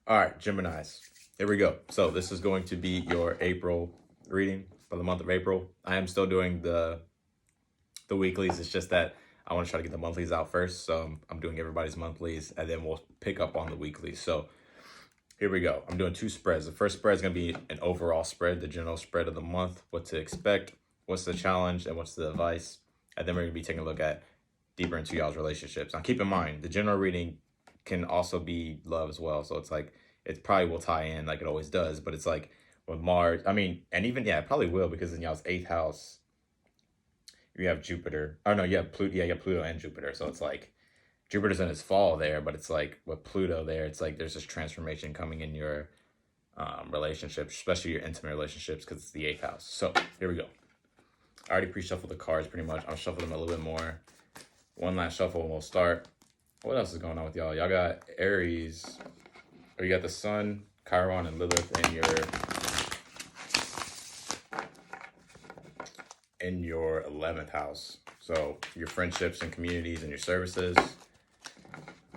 All right, Geminis. Here we go. So this is going to be your April reading for the month of April. I am still doing the weeklies. It's just that I want to try to get the monthlies out first. So I'm doing everybody's monthlies, and then we'll pick up on the weeklies. So here we go. I'm doing two spreads. The first spread is going to be an overall spread, the general spread of the month, what to expect, what's the challenge, and what's the advice. And then we're going to be taking a look at deeper into y'all's relationships. Now, keep in mind, the general reading can also be love as well. So it's like, it probably will tie in like it always does. But it's like with Mars, I mean, and even, yeah, it probably will, because in y'all's 8th house, you have Jupiter. Oh, no, you have Pluto. Yeah, you have Pluto and Jupiter. So it's like, Jupiter's in its fall there, but it's like with Pluto there, it's like there's this transformation coming in your relationships, especially your intimate relationships, because it's the 8th house. So here we go. I already pre-shuffled the cards pretty much. I'll shuffle them a little bit more. One last shuffle and we'll start. What else is going on with y'all? Y'all got Aries, or you got the Sun, Chiron, and Lilith in your 11th house. So your friendships and communities and your services.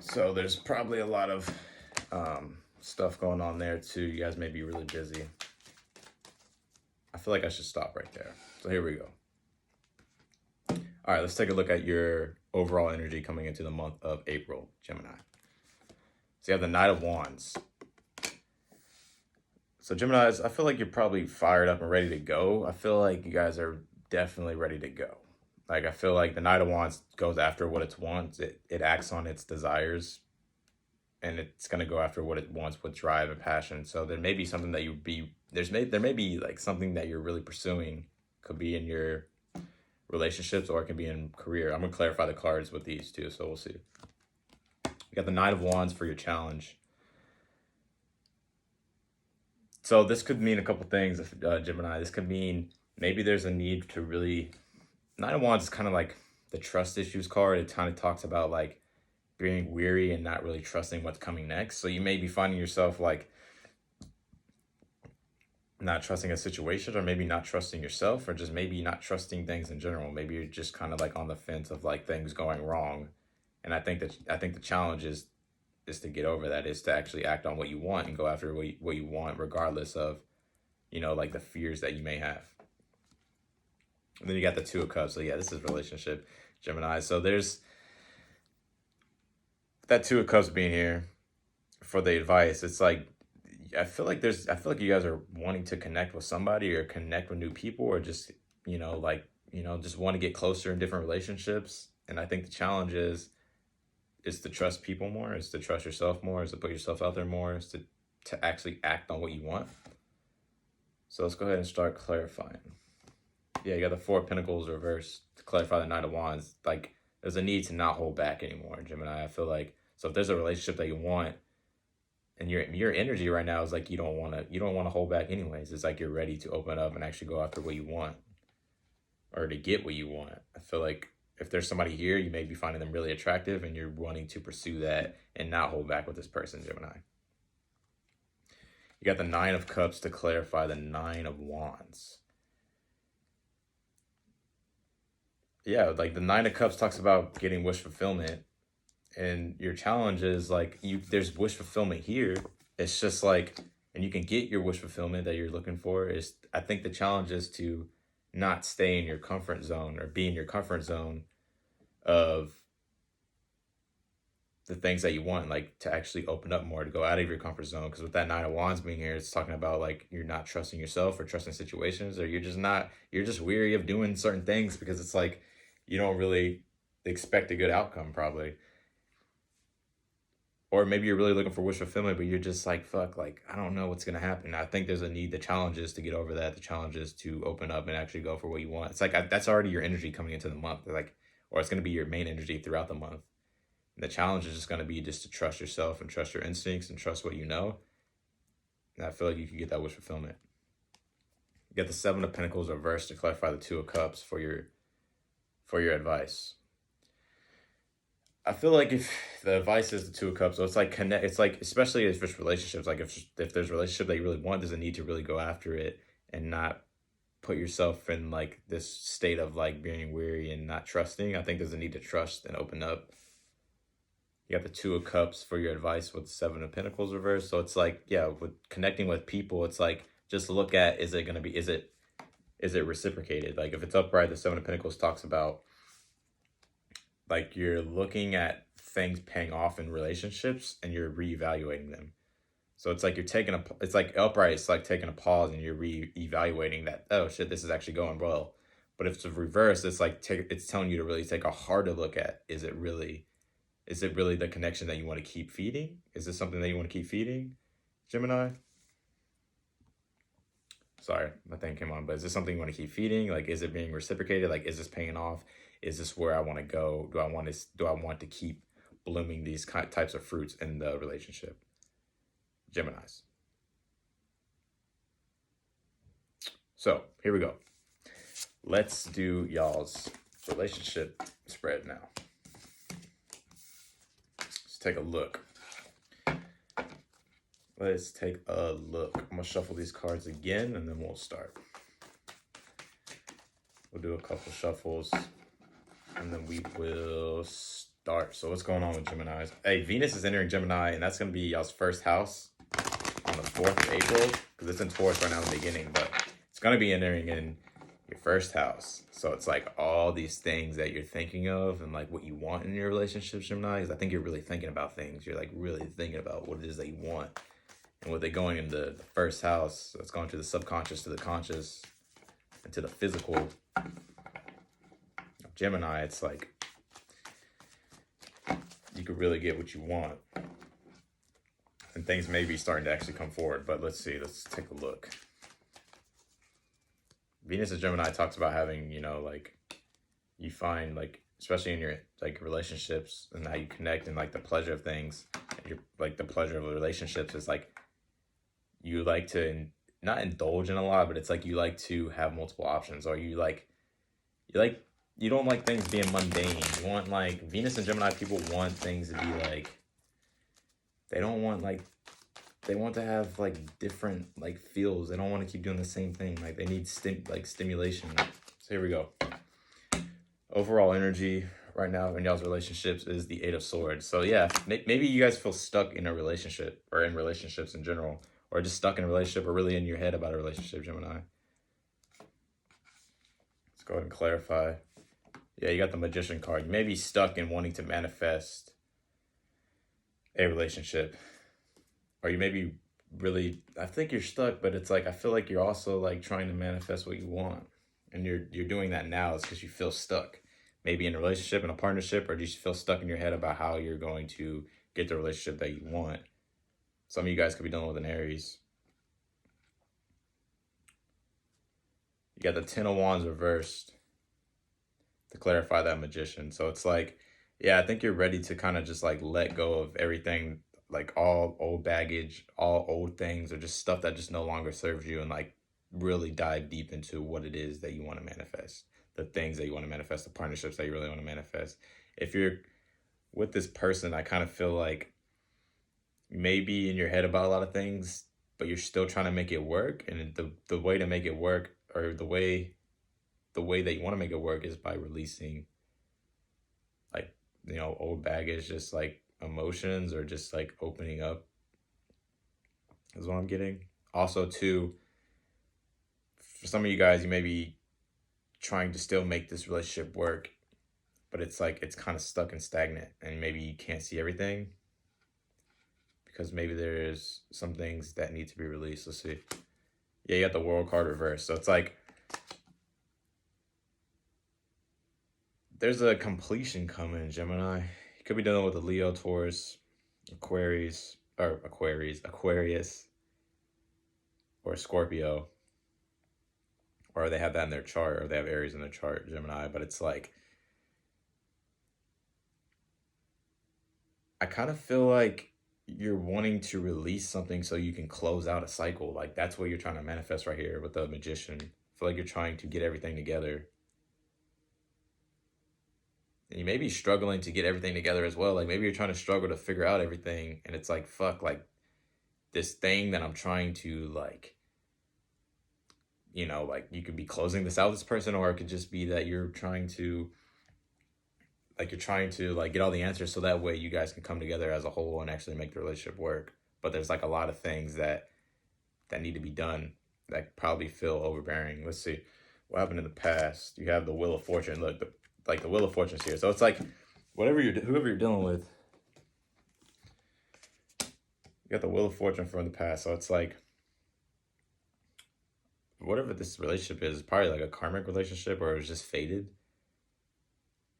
So there's probably a lot of stuff going on there too. You guys may be really busy. I feel like I should stop right there. So here we go. All right, let's take a look at your overall energy coming into the month of April, Gemini. So you have the Knight of Wands. So Geminis, I feel like you're probably fired up and ready to go. I feel like you guys are definitely ready to go. Like, I feel like the Knight of Wands goes after what it wants. It acts on its desires, and it's going to go after what it wants with drive and passion. So there may be something that there may be like something that you're really pursuing. Could be in your relationships, or it can be in career. I'm going to clarify the cards with these two, so we'll see. You got the Knight of Wands for your challenge. So this could mean a couple things, Gemini. This could mean maybe there's a need to really... Knight of Wands is kind of like the trust issues card. It kind of talks about like being weary and not really trusting what's coming next. So you may be finding yourself like not trusting a situation, or maybe not trusting yourself, or just maybe not trusting things in general. Maybe you're just kind of like on the fence of like things going wrong. And I think the challenge is to get over that, is to actually act on what you want and go after what you want, regardless of, like the fears that you may have. And then you got the Two of Cups. So yeah, this is relationship, Gemini. So there's that Two of Cups being here for the advice. It's like, I feel like you guys are wanting to connect with somebody, or connect with new people, or just, just want to get closer in different relationships. And I think the challenge is to trust people more, is to trust yourself more, is to put yourself out there more, is to actually act on what you want. So let's go ahead and start clarifying. Yeah, you got the Four of Pentacles reversed to clarify the Knight of Wands. Like, there's a need to not hold back anymore, Gemini. I feel like, so if there's a relationship that you want, and your energy right now is like you don't want to hold back anyways. It's like you're ready to open up and actually go after what you want, or to get what you want. I feel like if there's somebody here, you may be finding them really attractive, and you're wanting to pursue that and not hold back with this person, Gemini. You got the Nine of Cups to clarify the Nine of Wands. Yeah, like the Nine of Cups talks about getting wish fulfillment, and your challenge is like there's wish fulfillment here. It's just like, and you can get your wish fulfillment that you're looking for. I think the challenge is to not stay in your comfort zone, or be in your comfort zone of the things that you want, like to actually open up more, to go out of your comfort zone. Because with that Nine of Wands being here, it's talking about like you're not trusting yourself or trusting situations, or you're just weary of doing certain things, because it's like you don't really expect a good outcome probably. Or maybe you're really looking for wish fulfillment, but you're just like, fuck, like, I don't know what's going to happen. I think there's a need. The challenge is to get over that. The challenge is to open up and actually go for what you want. It's like, that's already your energy coming into the month. Like, or it's going to be your main energy throughout the month. And the challenge is just going to be just to trust yourself and trust your instincts and trust what you know. And I feel like you can get that wish fulfillment. You got the Seven of Pentacles reversed to clarify the Two of Cups for your advice. I feel like if the advice is the Two of Cups, so it's like it's like, especially if it's relationships, like if there's a relationship that you really want, there's a need to really go after it and not put yourself in like this state of like being weary and not trusting. I think there's a need to trust and open up. You got the Two of Cups for your advice with the Seven of Pentacles reversed. So it's like, yeah, with connecting with people, it's like, just look at, is it reciprocated? Like if it's upright, the Seven of Pentacles talks about like you're looking at things paying off in relationships and you're reevaluating them. So it's like it's like upright, it's like taking a pause and you're re-evaluating that, oh shit, this is actually going well. But if it's a reverse, it's like it's telling you to really take a harder look at, is it really the connection that you want to keep feeding? Is this something that you want to keep feeding, Gemini? Sorry, my thing came on, but is this something you want to keep feeding? Like, is it being reciprocated? Like, is this paying off? Is this where I want to go? Do I want to keep blooming these types of fruits in the relationship? Geminis. So here we go. Let's do y'all's relationship spread now. Let's take a look. Let's take a look. I'm gonna shuffle these cards again and then we'll start. We'll do a couple shuffles and then we will start. So what's going on with Geminis? Hey, Venus is entering Gemini and that's gonna be y'all's first house on the 4th of April, because it's in Taurus right now in the beginning, but it's going to be entering in your first house. So it's like all these things that you're thinking of and like what you want in your relationship, Gemini, is I think you're really thinking about things. You're like really thinking about what it is that you want. And with it going in the first house, it's going to the subconscious, to the conscious, and to the physical. Gemini, it's like you could really get what you want. And things may be starting to actually come forward, but let's see. Let's take a look. Venus in Gemini talks about having, you know, like you find like, especially in your like relationships and how you connect and like the pleasure of things, your like the pleasure of relationships is like you like to not indulge in a lot, but it's like you like to have multiple options, or you don't like things being mundane. You want like Venus and Gemini people want things to be like, they want to have like different like feels. They don't want to keep doing the same thing. Like they need stimulation. So here we go. Overall energy right now in y'all's relationships is the 8 of Swords. So yeah, maybe you guys feel stuck in a relationship or in relationships in general, or just stuck in a relationship or really in your head about a relationship, Gemini. Let's go ahead and clarify. Yeah, you got the Magician card. You may be stuck in wanting to manifest a relationship, or you may be really, I think you're stuck, but it's like I feel like you're also like trying to manifest what you want, and you're doing that now. It's because you feel stuck, maybe in a relationship, in a partnership, or do you feel stuck in your head about how you're going to get the relationship that you want? Some of you guys could be dealing with an Aries. You got the 10 of Wands reversed to clarify that Magician. So it's like, yeah, I think you're ready to kind of just like let go of everything, like all old baggage, all old things, or just stuff that just no longer serves you, and like really dive deep into what it is that you want to manifest, the things that you want to manifest, the partnerships that you really want to manifest. If you're with this person, I kind of feel like maybe in your head about a lot of things, but you're still trying to make it work. And the way to make it work, or the way that you want to make it work, is by releasing like, you know, old baggage, just like emotions, or just like opening up is what I'm getting. Also too, for some of you guys, you may be trying to still make this relationship work, but it's like it's kind of stuck and stagnant, and maybe you can't see everything because maybe there's some things that need to be released. Let's see. Yeah, you got the World card reversed. So it's like there's a completion coming, Gemini. You could be dealing with a Leo, Taurus, Aquarius, or Scorpio, or they have that in their chart, or they have Aries in their chart, Gemini. But it's like, I kind of feel like you're wanting to release something so you can close out a cycle. Like that's what you're trying to manifest right here with the Magician. I feel like you're trying to get everything together. And you may be struggling to get everything together as well. Like maybe you're trying to struggle to figure out everything, and it's like, fuck, like this thing that I'm trying to like, you know, like you could be closing this out with this person, or it could just be that you're trying to like you're trying to like get all the answers so that way you guys can come together as a whole and actually make the relationship work. But there's like a lot of things that need to be done that probably feel overbearing. Let's see what happened in the past. You have the Wheel of Fortune. Look, the Wheel of Fortune's here. So it's like whoever you're dealing with, you got the Wheel of Fortune from the past. So it's like whatever this relationship is, probably like a karmic relationship or it was just fated.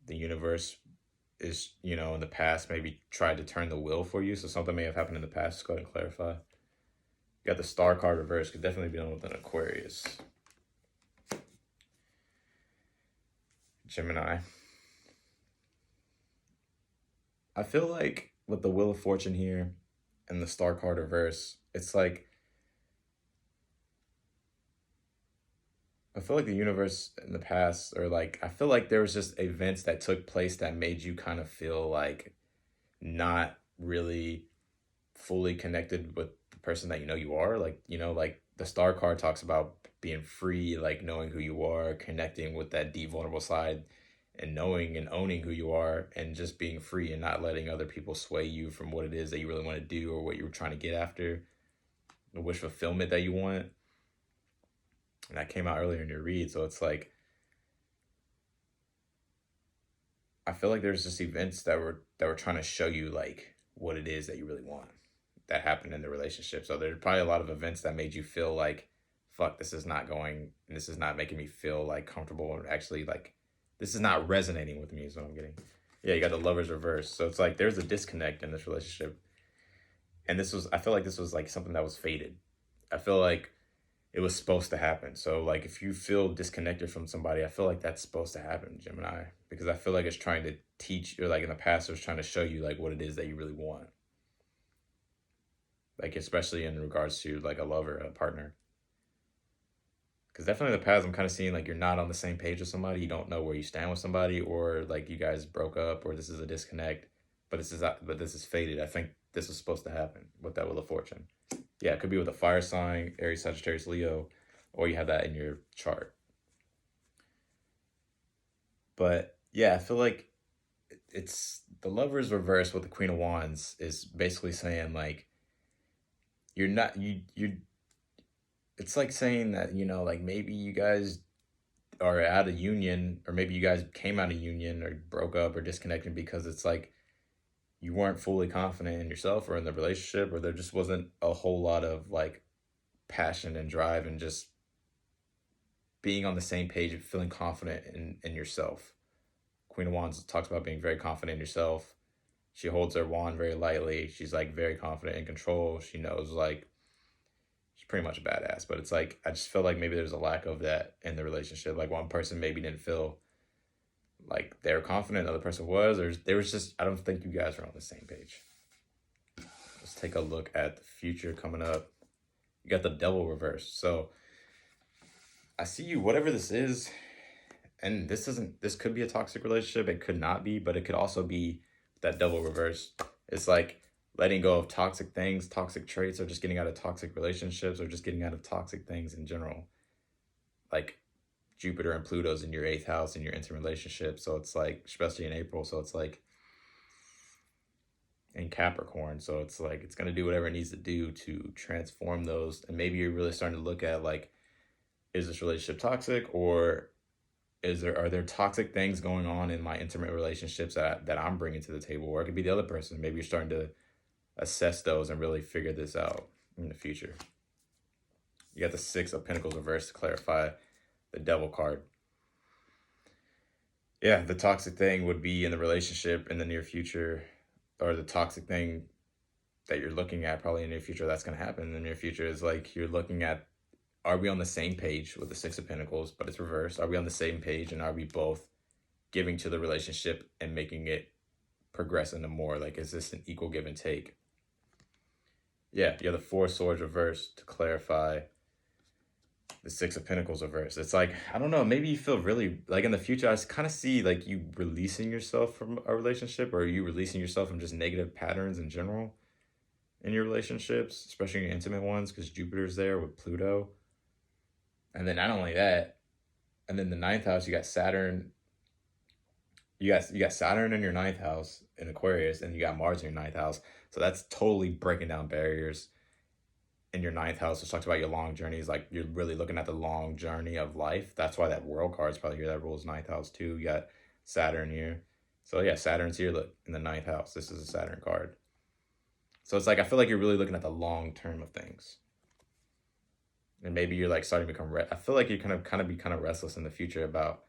The universe is, you know, in the past maybe tried to turn the wheel for you. So something may have happened in the past. Let's go ahead and clarify. You got the Star card reversed. Could definitely be dealing with an Aquarius. Gemini. I feel like with the Wheel of Fortune here and the Star card reverse, it's like I feel like the universe in the past, or like I feel like there was just events that took place that made you kind of feel like not really fully connected with the person that you know you are. Like, you know, like the Star card talks about being free, like knowing who you are, connecting with that deep vulnerable side, and knowing and owning who you are, and just being free and not letting other people sway you from what it is that you really want to do or what you're trying to get after, the wish fulfillment that you want. And that came out earlier in your read. So it's like I feel like there's just events that were trying to show you like what it is that you really want that happened in the relationship. So there's probably a lot of events that made you feel like, fuck, this is not going, and this is not making me feel like comfortable, or actually like this is not resonating with me is what I'm getting. Yeah, you got the Lover's reverse. So it's like there's a disconnect in this relationship. And I feel like this was like something that was fated. I feel like it was supposed to happen. So like if you feel disconnected from somebody, I feel like that's supposed to happen, Gemini, because I feel like it's trying to teach, or like in the past it was trying to show you like what it is that you really want. Like especially in regards to like a lover, a partner. Because definitely in the past I'm kind of seeing like you're not on the same page with somebody, you don't know where you stand with somebody, or like you guys broke up, or this is a disconnect, but this is fated. I think this was supposed to happen with that Wheel of Fortune. Yeah, it could be with a fire sign, Aries, Sagittarius, Leo, or you have that in your chart. But yeah, I feel like it's the Lover's reverse with the Queen of Wands is basically saying like you're not you it's like saying that, you know, like maybe you guys are out of union, or maybe you guys came out of union or broke up or disconnected because it's like you weren't fully confident in yourself or in the relationship, or there just wasn't a whole lot of like passion and drive and just being on the same page and feeling confident in yourself. Queen of Wands talks about being very confident in yourself. She holds her wand very lightly. She's like very confident in control. She knows like she's pretty much a badass, but it's like I just feel like maybe there's a lack of that in the relationship. Like one person maybe didn't feel like they were confident, the other person was, or there was just, I don't think you guys are on the same page. Let's take a look at the future coming up. You got the Devil reversed. So I see you, whatever this is, and this could be a toxic relationship. It could not be, but it could also be that Devil reverse. It's like letting go of toxic things, toxic traits, or just getting out of toxic relationships, or just getting out of toxic things in general. Like Jupiter and Pluto's in your 8th house in your intimate relationship. So it's like, especially in April. So it's like in Capricorn. So it's like, it's going to do whatever it needs to do to transform those. And maybe you're really starting to look at like, is this relationship toxic, or are there toxic things going on in my intimate relationships that I'm bringing to the table? Or it could be the other person. Maybe you're starting to assess those and really figure this out in the future. You got the 6 of Pentacles reversed to clarify the Devil card. Yeah, the toxic thing would be in the relationship in the near future, or the toxic thing that you're looking at probably in the near future that's going to happen in the near future is like you're looking at, are we on the same page with the 6 of Pentacles, but it's reversed? Are we on the same page, and are we both giving to the relationship and making it progress into more? Like, is this an equal give and take? Yeah, you have the 4 swords reversed to clarify the 6 of Pentacles reversed. It's like, I don't know, maybe you feel really, like in the future, I kind of see like you releasing yourself from a relationship, or you releasing yourself from just negative patterns in general in your relationships, especially in your intimate ones, because Jupiter's there with Pluto. And then not only that, and then the 9th house, you got Saturn You got Saturn in your ninth house in Aquarius, and you got Mars in your ninth house. So that's totally breaking down barriers in your ninth house. It talks about your long journeys, like you're really looking at the long journey of life. That's why that world card is probably here. That rules ninth house too. You got Saturn here. So yeah, Saturn's here, look, in the ninth house. This is a Saturn card. So it's like, I feel like you're really looking at the long term of things. And maybe you're like starting to become, I feel like you're kind of restless in the future about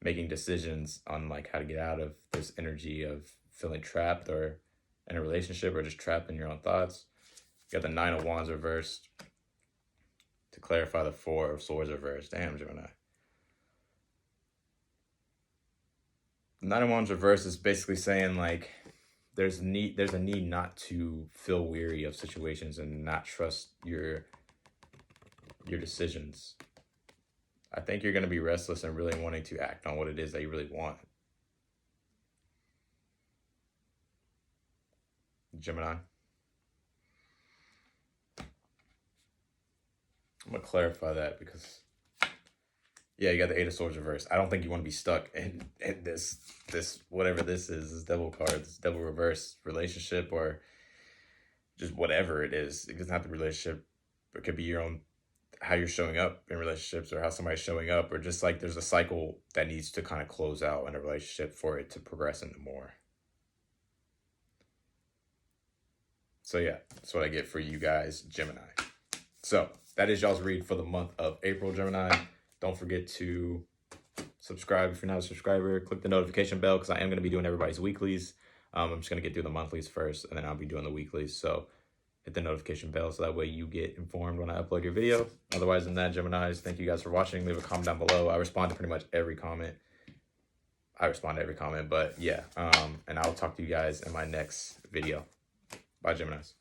making decisions on like how to get out of this energy of feeling trapped or in a relationship or just trapped in your own thoughts. You got the Nine of Wands reversed to clarify the Four of Swords reversed. Damn, Gemini. The Nine of Wands reversed is basically saying like there's a need not to feel weary of situations and not trust your decisions. I think you're going to be restless and really wanting to act on what it is that you really want. Gemini. I'm going to clarify that because, yeah, you got the Eight of Swords reversed. I don't think you want to be stuck in this whatever this devil cards, devil reverse relationship or just whatever it is. It doesn't have to be a relationship. It could be your own, how you're showing up in relationships or how somebody's showing up, or just like there's a cycle that needs to kind of close out in a relationship for it to progress into more. So yeah, that's what I get for you guys, Gemini. So that is y'all's read for the month of April, Gemini. Don't forget to subscribe if you're not a subscriber. Click the notification bell because I am going to be doing everybody's weeklies. I'm just going to get through the monthlies first, and then I'll be doing the weeklies. So hit the notification bell so that way you get informed when I upload your video. Otherwise than that, Geminis, thank you guys for watching. Leave a comment down below. I respond to pretty much every comment. But yeah, and I'll talk to you guys in my next video. Bye, Geminis.